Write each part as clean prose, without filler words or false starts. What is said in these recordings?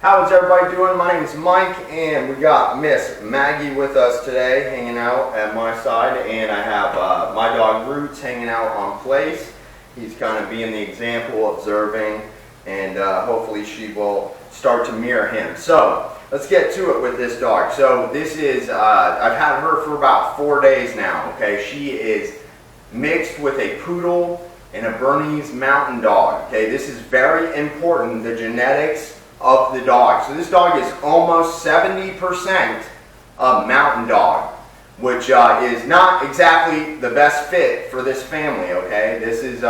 How's everybody doing? My name is Mike, and we got Miss Maggie with us today, hanging out at my side, and I have my dog Roots hanging out on place. He's kind of being the example, observing, and hopefully she will start to mirror him. So let's get to it with this dog. So this is, I've had her for about 4 days now, okay? She is mixed with a poodle and a Bernese mountain dog, okay? This is very important, the genetics of the dog. So this dog is almost 70% a mountain dog, which is not exactly the best fit for this family, okay? This is,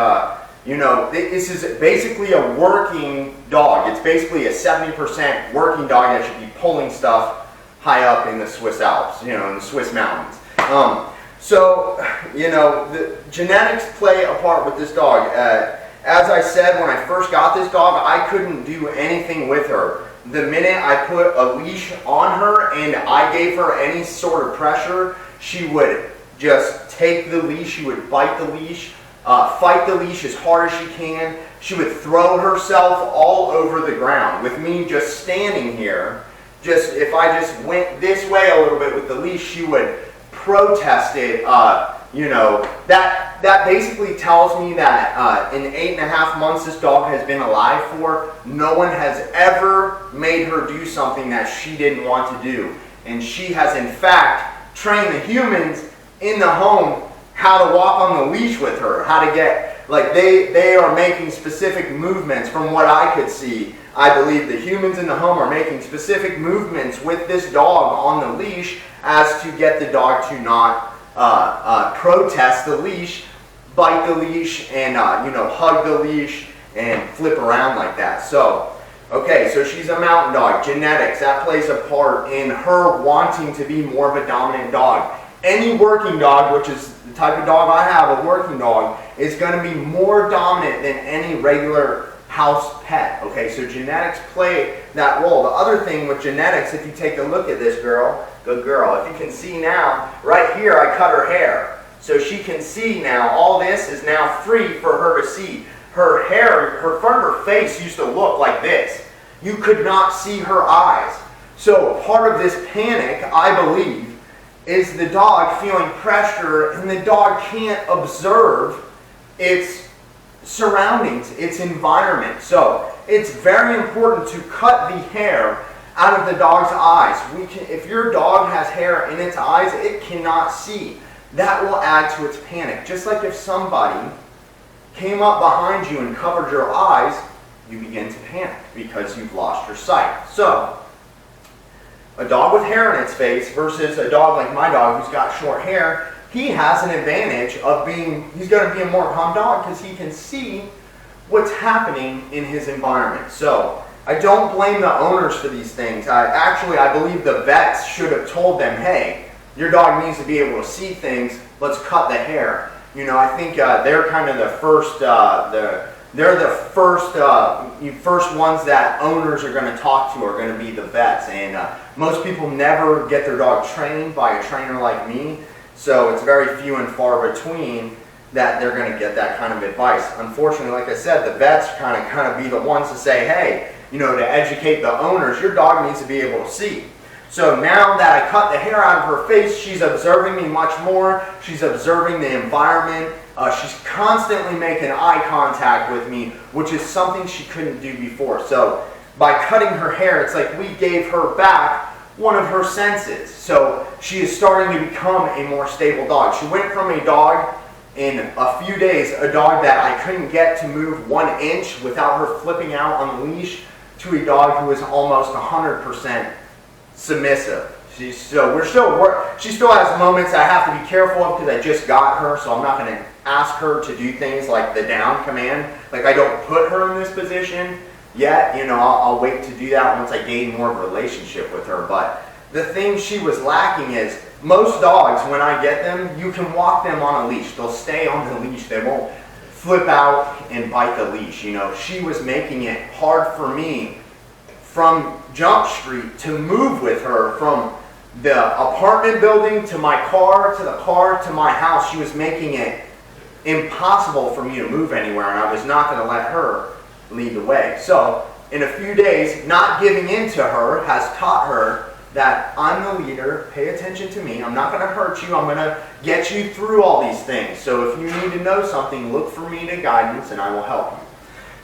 this is basically a working dog. It's basically a 70% working dog that should be pulling stuff high up in the Swiss Alps, in the Swiss mountains. The genetics play a part with this dog. As I said, when I first got this dog, I couldn't do anything with her. The minute I put a leash on her and I gave her any sort of pressure, she would just take the leash, she would bite the leash, fight the leash as hard as she can. She would throw herself all over the ground. With me just standing here, if I just went this way a little bit with the leash, she would protest it. That basically tells me that in 8.5 months this dog has been alive for, no one has ever made her do something that she didn't want to do. And she has in fact trained the humans in the home how to walk on the leash with her, how to get, they are making specific movements from what I could see. I believe the humans in the home are making specific movements with this dog on the leash as to get the dog to not protest the leash, bite the leash, and hug the leash and flip around like that. So, okay, so she's a mountain dog. Genetics, that plays a part in her wanting to be more of a dominant dog. Any working dog, which is the type of dog I have, a working dog, is going to be more dominant than any regular house pet. Okay, so genetics play that role. The other thing with genetics, if you take a look at this girl, good girl, if you can see now, right here I cut her hair. So she can see now, all this is now free for her to see. Her hair, her front of her face used to look like this. You could not see her eyes. So part of this panic, I believe, is the dog feeling pressure, and the dog can't observe its surroundings, its environment. So it's very important to cut the hair out of the dog's eyes. If your dog has hair in its eyes, it cannot see. That will add to its panic. Just like if somebody came up behind you and covered your eyes, you begin to panic because you've lost your sight. So a dog with hair in its face versus a dog like my dog who's got short hair, he has an advantage of he's going to be a more calm dog because he can see what's happening in his environment. So I don't blame the owners for these things. I believe the vets should have told them, hey, your dog needs to be able to see things, let's cut the hair. I think they're kind of the first, first ones that owners are going to talk to are going to be the vets. And most people never get their dog trained by a trainer like me. So it's very few and far between that they're going to get that kind of advice. Unfortunately, like I said, the vets kind of be the ones to say, hey, to educate the owners, your dog needs to be able to see. So now that I cut the hair out of her face, she's observing me much more. She's observing the environment. She's constantly making eye contact with me, which is something she couldn't do before. So by cutting her hair, it's like we gave her back one of her senses. So she is starting to become a more stable dog. She went from a dog in a few days, a dog that I couldn't get to move 1 inch without her flipping out on the leash, to a dog who is almost 100% submissive. She still has moments I have to be careful of because I just got her, so I'm not going to ask her to do things like the down command. Like I don't put her in this position yet. I'll wait to do that once I gain more of a relationship with her. But the thing she was lacking is most dogs, when I get them, you can walk them on a leash. They'll stay on the leash. They won't flip out and bite the leash. She was making it hard for me from Jump Street to move with her from the apartment building to my car to my house. She was making it impossible for me to move anywhere, and I was not going to let her lead the way. So in a few days, not giving in to her has taught her that I'm the leader, pay attention to me, I'm not going to hurt you, I'm going to get you through all these things. So if you need to know something, look for me to guidance and I will help you.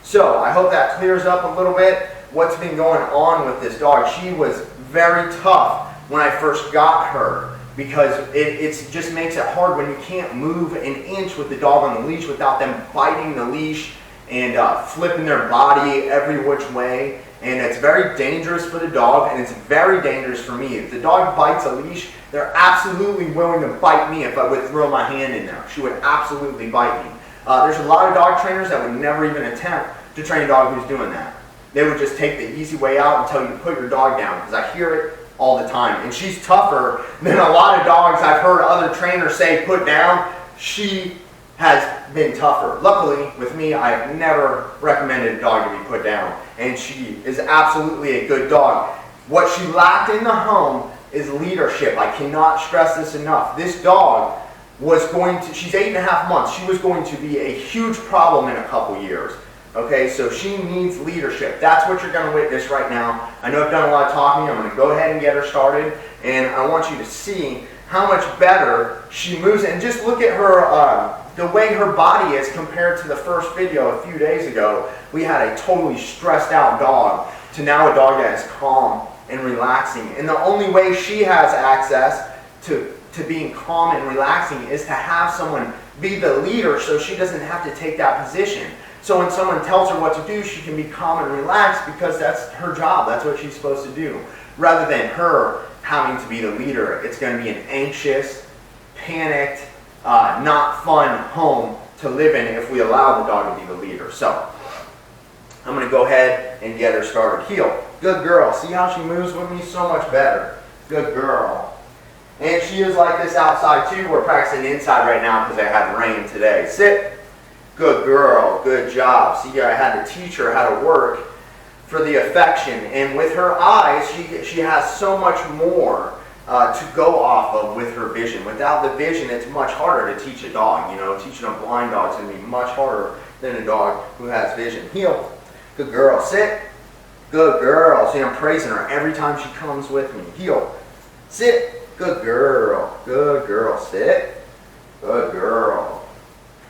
So I hope that clears up a little bit what's been going on with this dog. She was very tough when I first got her because it just makes it hard when you can't move an inch with the dog on the leash without them biting the leash and flipping their body every which way. And it's very dangerous for the dog, and it's very dangerous for me. If the dog bites a leash, they're absolutely willing to bite me if I would throw my hand in there. She would absolutely bite me. There's a lot of dog trainers that would never even attempt to train a dog who's doing that. They would just take the easy way out and tell you to put your dog down, because I hear it all the time. And she's tougher than a lot of dogs I've heard other trainers say put down. She has been tougher. Luckily, with me, I've never recommended a dog to be put down, and she is absolutely a good dog. What she lacked in the home is leadership. I cannot stress this enough. This dog was going to, she's 8.5 months, she was going to be a huge problem in a couple years. Okay, so she needs leadership. That's what you're going to witness right now. I know I've done a lot of talking. I'm going to go ahead and get her started, and I want you to see how much better she moves. And just look at her, the way her body is compared to the first video a few days ago. We had a totally stressed out dog to now a dog that is calm and relaxing. And the only way she has access to being calm and relaxing is to have someone be the leader so she doesn't have to take that position. So when someone tells her what to do, she can be calm and relaxed because that's her job. That's what she's supposed to do. Rather than her having to be the leader, it's going to be an anxious, panicked, not fun home to live in if we allow the dog to be the leader. So I'm going to go ahead and get her started. Heel. Good girl. See how she moves with me? So much better. Good girl. And she is like this outside too. We're practicing inside right now because I had rain today. Sit. Good girl. Good job. See, I had to teach her how to work for the affection. And with her eyes, she has so much more to go off of with her vision. Without the vision, it's much harder to teach a dog. You know, teaching a blind dog is going to be much harder than a dog who has vision. Heel. Good girl. Sit. Good girl. See, I'm praising her every time she comes with me. Heel. Sit. Good girl. Good girl. Sit. Good girl.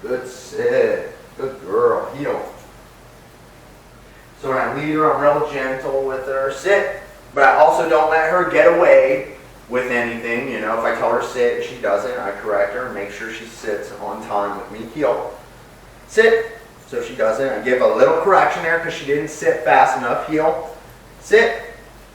Good sit. Good girl. Heel. So when I lead her, I'm real gentle with her. Sit. But I also don't let her get away with anything. You know, if I tell her sit and she doesn't, I correct her and make sure she sits on time with me. Heel. Sit. So if she doesn't, I give a little correction there because she didn't sit fast enough. Heel. Sit.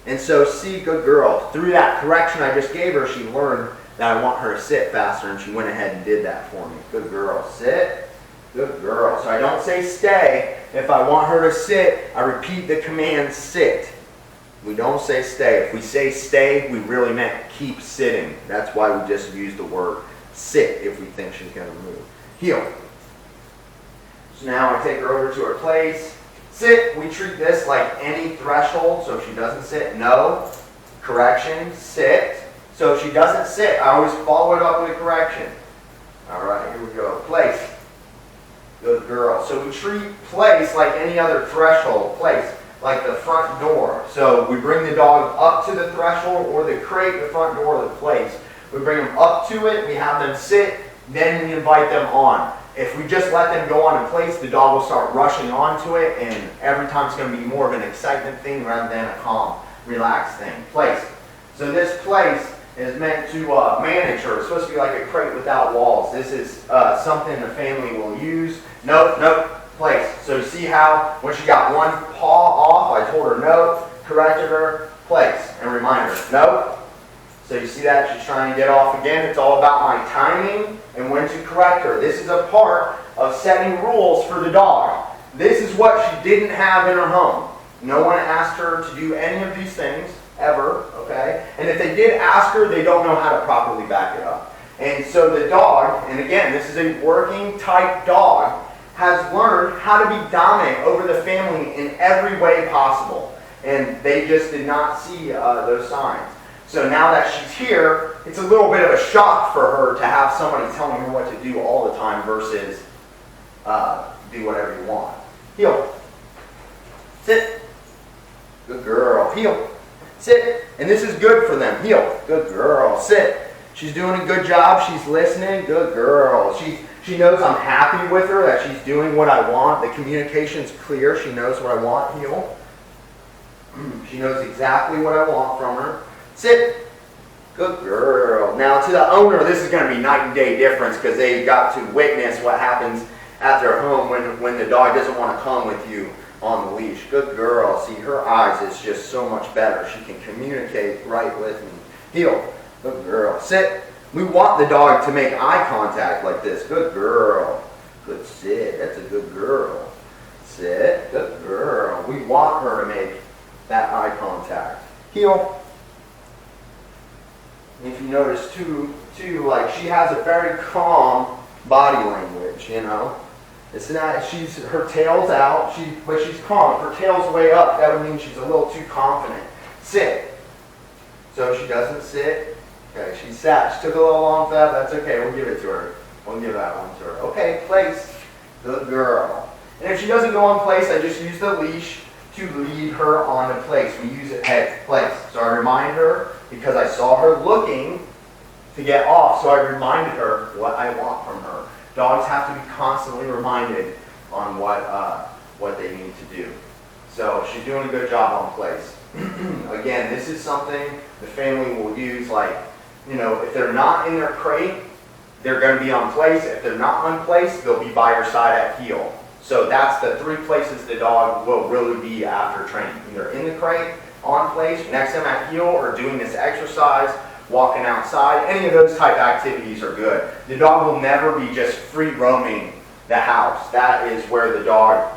And so see, good girl. Through that correction I just gave her, she learned that I want her to sit faster, and she went ahead and did that for me. Good girl. Sit. Good girl. So I don't say stay. If I want her to sit, I repeat the command sit. We don't say stay. If we say stay, we really meant keep sitting. That's why we just use the word sit if we think she's going to move. Heel. So now I take her over to her place. Sit. We treat this like any threshold. So if she doesn't sit, no. Correction. Sit. So if she doesn't sit, I always follow it up with a correction. All right, here we go. Place. Good girl. So we treat place like any other threshold. Place, like the front door. So we bring the dog up to the threshold or the crate, the front door, or the place. We bring them up to it, we have them sit, then we invite them on. If we just let them go on in place, the dog will start rushing onto it, and every time it's going to be more of an excitement thing rather than a calm, relaxed thing. Place. So this place is meant to manage her. It's supposed to be like a crate without walls. This is something the family will use. Nope, nope, place. So you see how when she got one paw off, I told her no, corrected her, place, and remind her, nope. So you see that she's trying to get off again. It's all about my timing and when to correct her. This is a part of setting rules for the dog. This is what she didn't have in her home. No one asked her to do any of these things, ever, okay? And if they did ask her, they don't know how to properly back it up. And so the dog, and again, this is a working type dog, has learned how to be dominant over the family in every way possible. And they just did not see those signs. So now that she's here, it's a little bit of a shock for her to have somebody telling her what to do all the time versus do whatever you want. Heel. Sit. Good girl. Heel. Sit. And this is good for them. Heel. Good girl. Sit. She's doing a good job. She's listening. Good girl. She knows I'm happy with her, that she's doing what I want. The communication's clear. She knows what I want. Heel. She knows exactly what I want from her. Sit. Good girl. Now to the owner, this is going to be night and day difference because they got to witness what happens at their home when the dog doesn't want to come with you on the leash. Good girl. See, her eyes is just so much better. She can communicate right with me. Heel. Good girl. Sit. We want the dog to make eye contact like this. Good girl. Good sit. That's a good girl. Sit. Good girl. We want her to make that eye contact. Heel. If you notice too, like she has a very calm body language, you know. It's not, her tail's out, but she's calm. Her tail's way up. That would mean she's a little too confident. Sit. So she doesn't sit. Okay, she sat. She took a little long for that. That's okay. We'll give it to her. We'll give that one to her. Okay, place. Good girl. And if she doesn't go on place, I just use the leash to lead her on to place. We use it, hey, place. So I remind her because I saw her looking to get off, so I reminded her what I want from her. Dogs have to be constantly reminded on what they need to do. So she's doing a good job on place. Again, this is something the family will use, like, you know, if they're not in their crate, they're going to be on place. If they're not on place, they'll be by your side at heel. So that's the 3 places the dog will really be after training. Either in the crate, on place, next to him at heel, or doing this exercise, walking outside. Any of those type activities are good. The dog will never be just free roaming the house. That is where the dog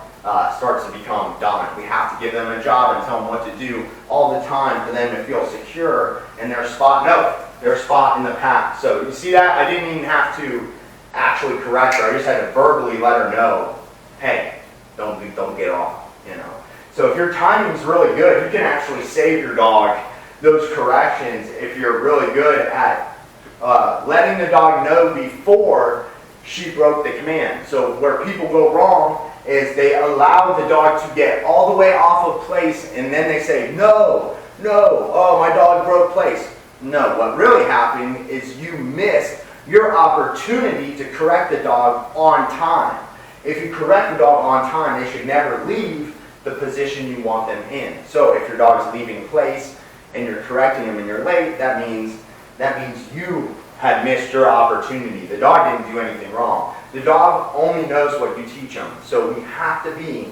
starts to become dominant. We have to give them a job and tell them what to do all the time for them to feel secure in their spot. No, their spot in the pack. So you see that? I didn't even have to actually correct her. I just had to verbally let her know, hey, don't get off, you know. So if your timing's really good, you can actually save your dog those corrections if you're really good at letting the dog know before she broke the command. So where people go wrong is they allow the dog to get all the way off of place and then they say, no, oh, my dog broke place. No, what really happened is you missed your opportunity to correct the dog on time. If you correct the dog on time, they should never leave the position you want them in. So if your dog's leaving place and you're correcting them and you're late, that means you had missed your opportunity. The dog didn't do anything wrong. The dog only knows what you teach him. So we have to be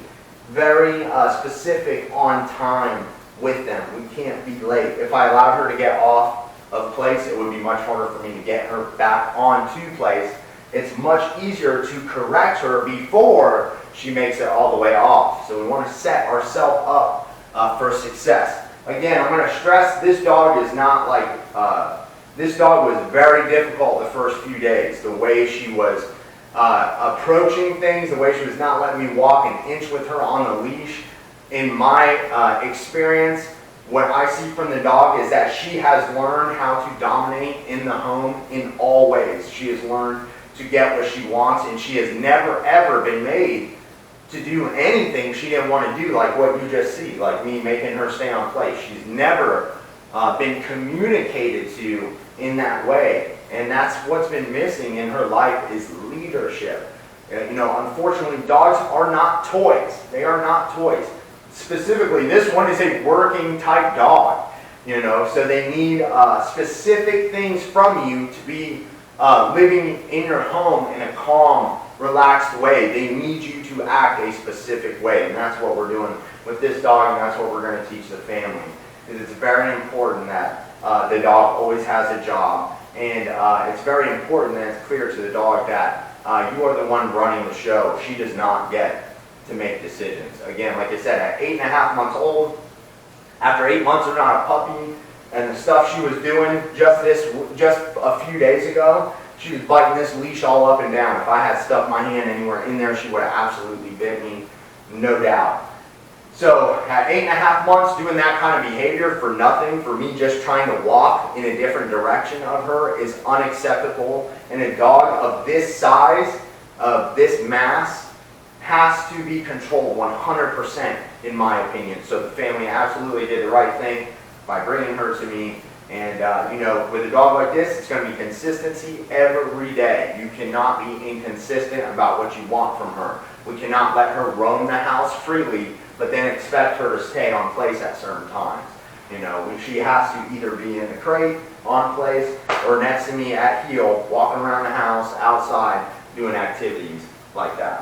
very specific on time with them. We can't be late. If I allowed her to get off of place, it would be much harder for me to get her back onto place. It's much easier to correct her before she makes it all the way off. So we want to set ourselves up for success. Again, I'm going to stress this dog is not like, this dog was very difficult the first few days. The way she was approaching things, the way she was not letting me walk an inch with her on the leash. In my experience, what I see from the dog is that she has learned how to dominate in the home in all ways. She has learned to get what she wants, and she has never ever been made to do anything she didn't want to do, like what you just see, like me making her stay on place. She's never been communicated to in that way, and that's what's been missing in her life is leadership. You know, unfortunately, dogs are not toys. They are not toys. Specifically, this one is a working type dog, you know, so they need specific things from you to be living in your home in a calm, relaxed way. They need you to act a specific way, and that's what we're doing with this dog, and that's what we're going to teach the family. Because it's very important that the dog always has a job, and it's very important that it's clear to the dog that you are the one running the show. She does not get to make decisions. Again, like I said, at 8.5 months old, after 8 months of not a puppy, and the stuff she was doing just a few days ago, she was biting this leash all up and down. If I had stuck my hand anywhere in there, she would have absolutely bit me, no doubt. So at 8.5 months, doing that kind of behavior for nothing, for me just trying to walk in a different direction of her, is unacceptable. And a dog of this size, of this mass, has to be controlled 100%. in my opinion. So the family absolutely did the right thing by bringing her to me. And you know, with a dog like this, it's going to be consistency every day. You cannot be inconsistent about what you want from her. We cannot let her roam the house freely, but then expect her to stay on place at certain times. You know, she has to either be in the crate, on place, or next to me at heel, walking around the house, outside, doing activities like that.